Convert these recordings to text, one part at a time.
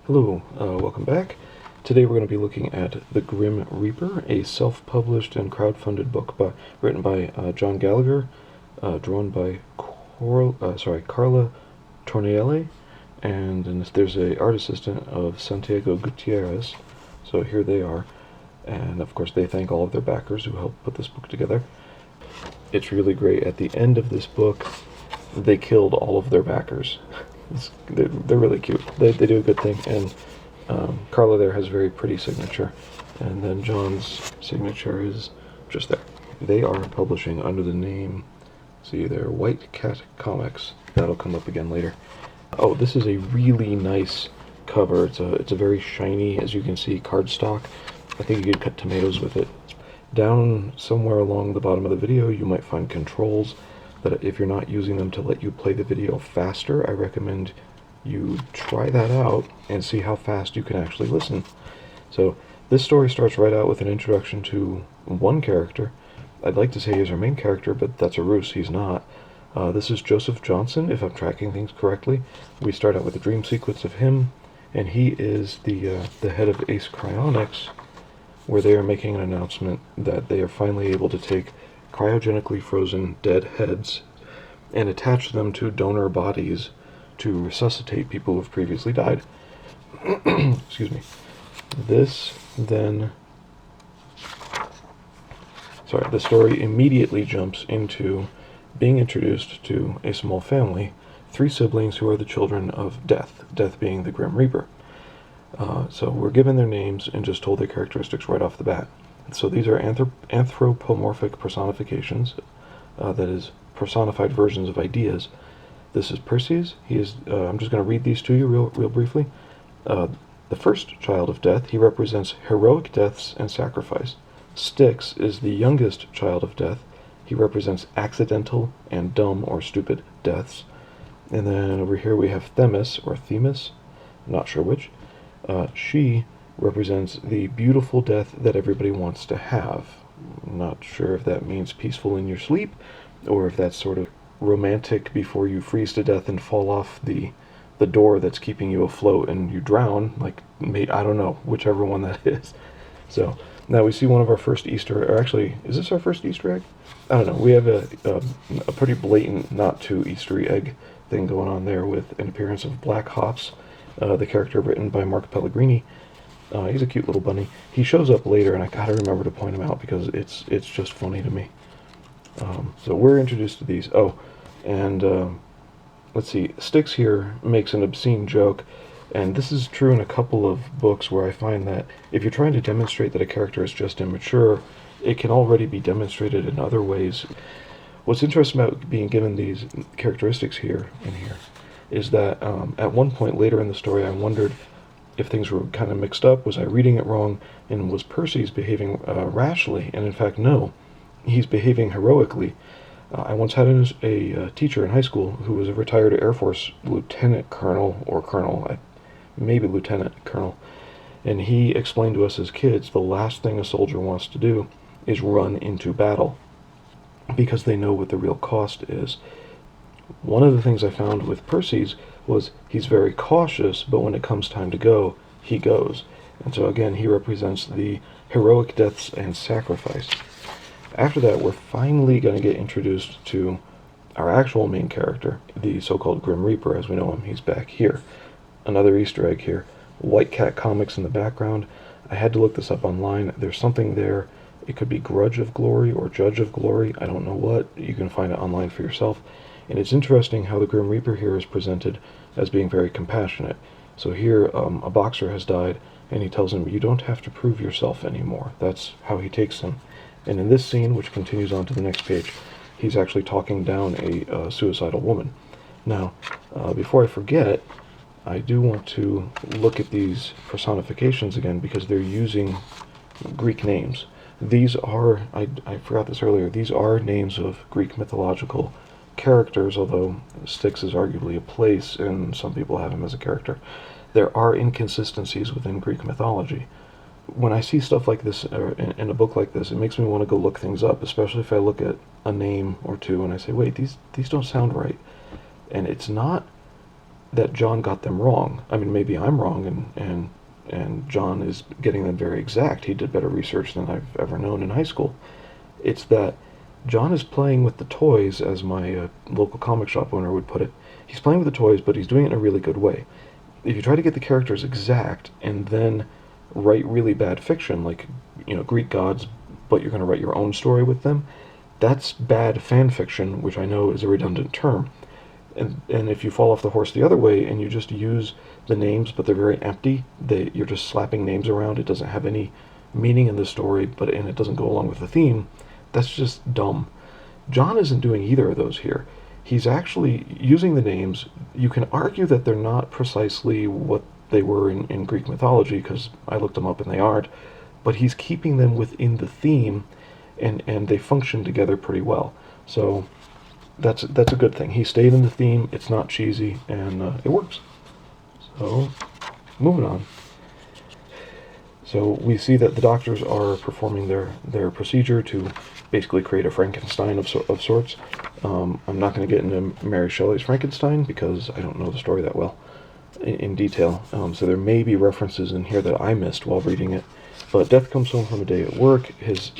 Hello, welcome back. Today we're going to be looking at The Grim Reaper, a self-published and crowdfunded book written by John Gallagher, drawn by Carla Tornielli, and there's an art assistant of Santiago Gutierrez. So here they are, and of course they thank all of their backers who helped put this book together. It's really great. At the end of this book, they killed all of their backers. They're really cute. They do a good thing, and Carla there has a very pretty signature, and then John's signature is just there. They are publishing under the name, see there, White Cat Comics. That'll come up again later. Oh, this is a really nice cover. It's a very shiny, as you can see, cardstock. I think you could cut tomatoes with it. Down somewhere along the bottom of the video, you might find controls that if you're not using them to let you play the video faster, I recommend you try that out and see how fast you can actually listen. So this story starts right out with an introduction to one character. I'd like to say he's our main character, but that's a ruse. He's not. This is Joseph Johnson, if I'm tracking things correctly. We start out with a dream sequence of him, and he is the head of Ace Cryonics, where they are making an announcement that they are finally able to take cryogenically frozen dead heads and attach them to donor bodies to resuscitate people who have previously died. Excuse me. The story immediately jumps into being introduced to a small family, 3 siblings who are the children of Death being the Grim Reaper. So we're given their names and just told their characteristics right off the bat. So these are anthropomorphic personifications, that is, personified versions of ideas. This is Perseus. He is. I'm just going to read these to you real briefly. The first child of Death. He represents heroic deaths and sacrifice. Styx is the youngest child of Death. He represents accidental and dumb or stupid deaths. And then over here we have Themis, or Themis, I'm not sure which. She represents the beautiful death that everybody wants to have. I'm not sure if that means peaceful in your sleep, or if that's sort of romantic before you freeze to death and fall off the door that's keeping you afloat and you drown. I don't know, whichever one that is. So now we see one of our first or actually, is this our first Easter egg? I don't know. We have a pretty blatant not to Easter egg thing going on there with an appearance of Black Hops, the character written by Mark Pellegrini. He's a cute little bunny. He shows up later, and I gotta remember to point him out because it's just funny to me. So we're introduced to these. Oh, and let's see. Styx here makes an obscene joke, and this is true in a couple of books where I find that if you're trying to demonstrate that a character is just immature, it can already be demonstrated in other ways. What's interesting about being given these characteristics here is that at one point later in the story, I wondered if things were kind of mixed up. Was I reading it wrong? And was Perseus behaving rashly? And in fact, no. He's behaving heroically. I once had a teacher in high school who was a retired Air Force lieutenant colonel, or colonel, maybe lieutenant colonel, and he explained to us as kids the last thing a soldier wants to do is run into battle because they know what the real cost is. One of the things I found with Perseus was he's very cautious, but when it comes time to go, he goes. And so again, he represents the heroic deaths and sacrifice. After that, we're finally going to get introduced to our actual main character, the so-called Grim Reaper as we know him. He's back here. Another Easter egg here. White Cat Comics in the background. I had to look this up online. There's something there. It could be Grudge of Glory or Judge of Glory. I don't know what. You can find it online for yourself. And it's interesting how the Grim Reaper here is presented as being very compassionate. So here, a boxer has died, and he tells him, you don't have to prove yourself anymore. That's how he takes him. And in this scene, which continues on to the next page, he's actually talking down a suicidal woman. Now, before I forget, I do want to look at these personifications again because they're using Greek names. These are, I forgot this earlier, these are names of Greek mythological characters, although Styx is arguably a place and some people have him as a character. There are inconsistencies within Greek mythology. When I see stuff like this in a book like this, it makes me want to go look things up, especially if I look at a name or two and I say, wait, these don't sound right. And it's not that John got them wrong. I mean, maybe I'm wrong, and John is getting them very exact. He did better research than I've ever known in high school. It's that John is playing with the toys, as my local comic shop owner would put it. He's playing with the toys, but he's doing it in a really good way. If you try to get the characters exact and then write really bad fiction, like, Greek gods, but you're going to write your own story with them, that's bad fan fiction, which I know is a redundant term. And if you fall off the horse the other way and you just use the names, but they're very empty, you're just slapping names around, it doesn't have any meaning in the story, and it doesn't go along with the theme, that's just dumb. John isn't doing either of those here. He's actually using the names. You can argue that they're not precisely what they were in Greek mythology, because I looked them up and they aren't, but he's keeping them within the theme, and they function together pretty well. So that's a good thing. He stayed in the theme, it's not cheesy, and it works. So, moving on. So we see that the doctors are performing their procedure to basically create a Frankenstein of sorts. I'm not going to get into Mary Shelley's Frankenstein because I don't know the story that well in detail. So there may be references in here that I missed while reading it. But Death comes home from a day at work. His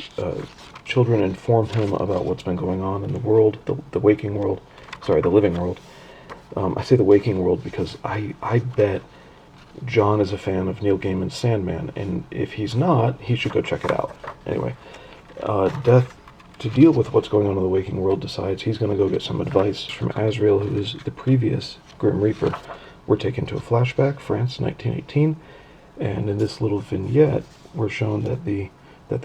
children inform him about what's been going on in the world, the waking world. Sorry, the living world. I say the waking world because I bet John is a fan of Neil Gaiman's Sandman, and if he's not, he should go check it out. Anyway, Death, to deal with what's going on in the waking world, decides he's going to go get some advice from Azrael, who is the previous Grim Reaper. We're taken to a flashback, France, 1918, and in this little vignette, we're shown that the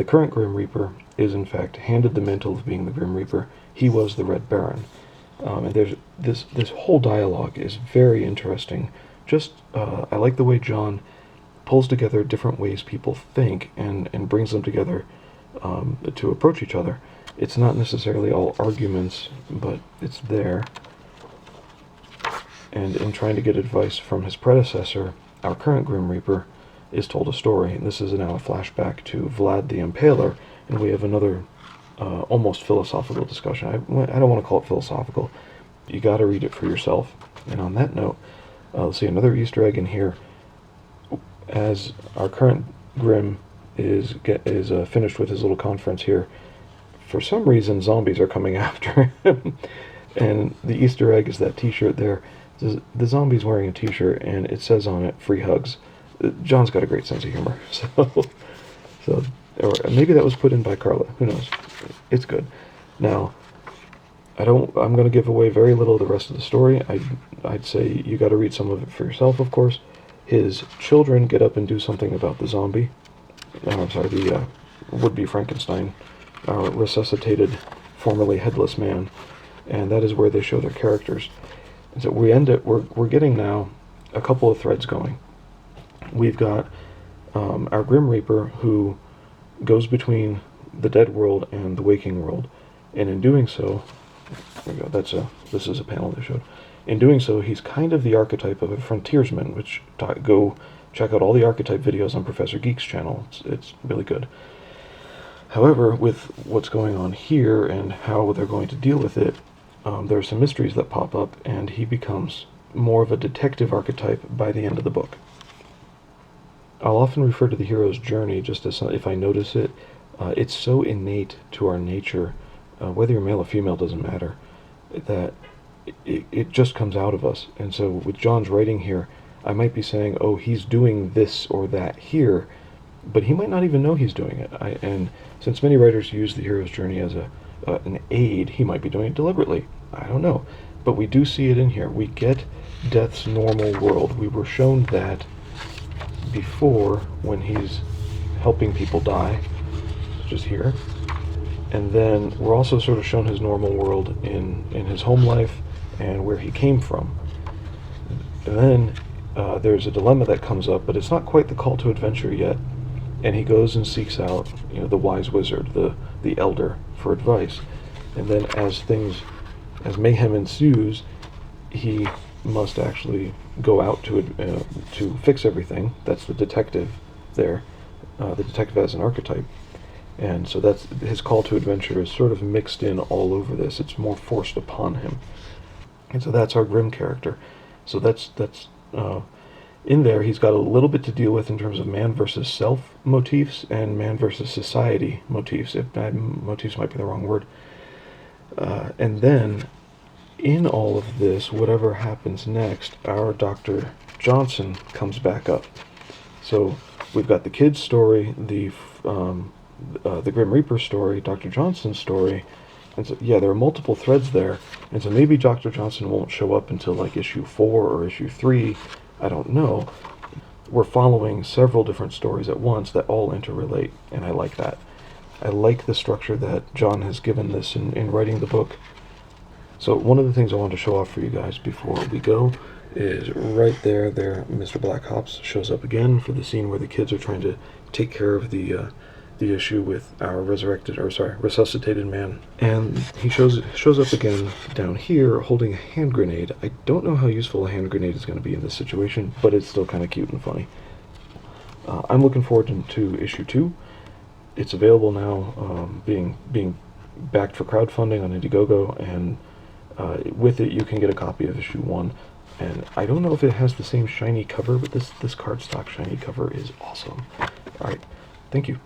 current Grim Reaper is in fact handed the mantle of being the Grim Reaper. He was the Red Baron. And there's this whole dialogue is very interesting. I like the way John pulls together different ways people think and brings them together to approach each other. It's not necessarily all arguments, but it's there. And in trying to get advice from his predecessor, our current Grim Reaper is told a story. And this is now a flashback to Vlad the Impaler, and we have another almost philosophical discussion. I don't want to call it philosophical. You got to read it for yourself. And on that note, let's see, another Easter egg in here. As our current Grim is finished with his little conference here, for some reason zombies are coming after him. And the Easter egg is that t-shirt there. The zombie's wearing a t-shirt and it says on it, "Free hugs." John's got a great sense of humor. So or maybe that was put in by Carla. Who knows? It's good. Now, I'm going to give away very little of the rest of the story. I'd say you got to read some of it for yourself, of course. His children get up and do something about the zombie. The would-be Frankenstein, resuscitated, formerly headless man, and that is where they show their characters. And so we're getting now a couple of threads going. We've got our Grim Reaper who goes between the dead world and the waking world, and in doing so, there we go. This is a panel they showed. In doing so, he's kind of the archetype of a frontiersman, which go check out all the archetype videos on Professor Geek's channel. It's really good. However, with what's going on here and how they're going to deal with it, there are some mysteries that pop up, and he becomes more of a detective archetype by the end of the book. I'll often refer to the hero's journey just as if I notice it. It's so innate to our nature, whether you're male or female doesn't matter, that it just comes out of us. And so with John's writing here, I might be saying, oh, he's doing this or that here, but he might not even know he's doing it. And since many writers use the hero's journey as an aid, he might be doing it deliberately. I don't know. But we do see it in here. We get Death's normal world. We were shown that before when he's helping people die, such as here. And then we're also sort of shown his normal world in his home life and where he came from. And then there's a dilemma that comes up, but it's not quite the call to adventure yet. And he goes and seeks out, the wise wizard, the elder, for advice. And then as mayhem ensues, he must actually go out to fix everything. That's the detective there, the detective as an archetype. And so that's his call to adventure is sort of mixed in all over this. It's more forced upon him. And so that's our Grimm character. So that's in there. He's got a little bit to deal with in terms of man versus self motifs and man versus society motifs. If motifs might be the wrong word. And then in all of this, whatever happens next, our Dr. Johnson comes back up. So we've got the kid's story, the Grim Reaper story, Dr. Johnson's story, and so yeah, there are multiple threads there, and so maybe Dr. Johnson won't show up until like issue 4 or issue 3, I don't know. We're following several different stories at once that all interrelate, and I like that. I like the structure that John has given this in writing the book. So one of the things I want to show off for you guys before we go is right there, Mr. Black Hops shows up again for the scene where the kids are trying to take care of the issue with our resuscitated man. And he shows up again down here holding a hand grenade. I don't know how useful a hand grenade is going to be in this situation, but it's still kind of cute and funny. I'm looking forward to issue 2. It's available now, being backed for crowdfunding on Indiegogo, and with it you can get a copy of issue 1. And I don't know if it has the same shiny cover, but this cardstock shiny cover is awesome. Alright, thank you.